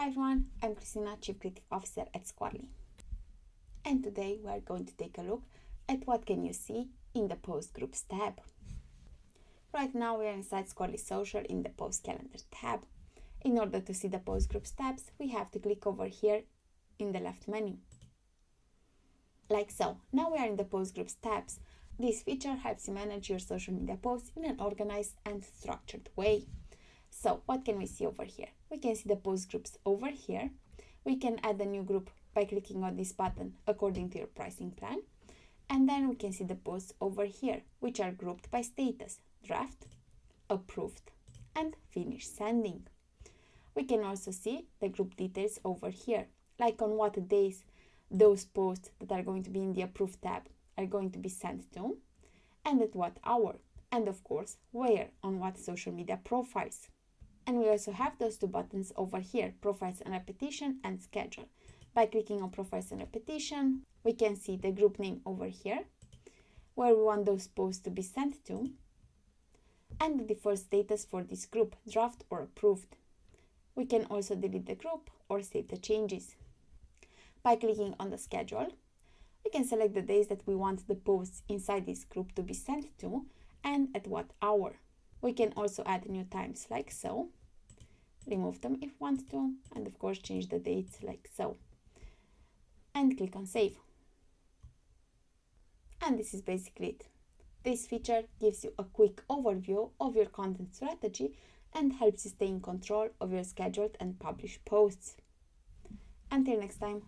Hi everyone, I'm Christina, Chief Creative Officer at Squirrly. And today we are going to take a look at what can you see in the Post Groups tab. Right now we are inside Squirrly Social in the Post Calendar tab. In order to see the Post Groups tabs, we have to click over here in the left menu. Like so. Now we are in the Post Groups tabs. This feature helps you manage your social media posts in an organized and structured way. So what can we see over here? We can see the post groups over here. We can add a new group by clicking on this button according to your pricing plan. And then we can see the posts over here, which are grouped by status, draft, approved, and finish sending. We can also see the group details over here, like on what days those posts that are going to be in the approved tab are going to be sent to, and at what hour, and of course, where on what social media profiles. And we also have those two buttons over here, Profiles and Repetition and Schedule. By clicking on Profiles and Repetition, we can see the group name over here, where we want those posts to be sent to, and the default status for this group, draft or approved. We can also delete the group or save the changes. By clicking on the schedule, we can select the days that we want the posts inside this group to be sent to and at what hour. We can also add new times like so, remove them if want to, and of course change the dates like so. And click on save. And this is basically it. This feature gives you a quick overview of your content strategy and helps you stay in control of your scheduled and published posts. Until next time.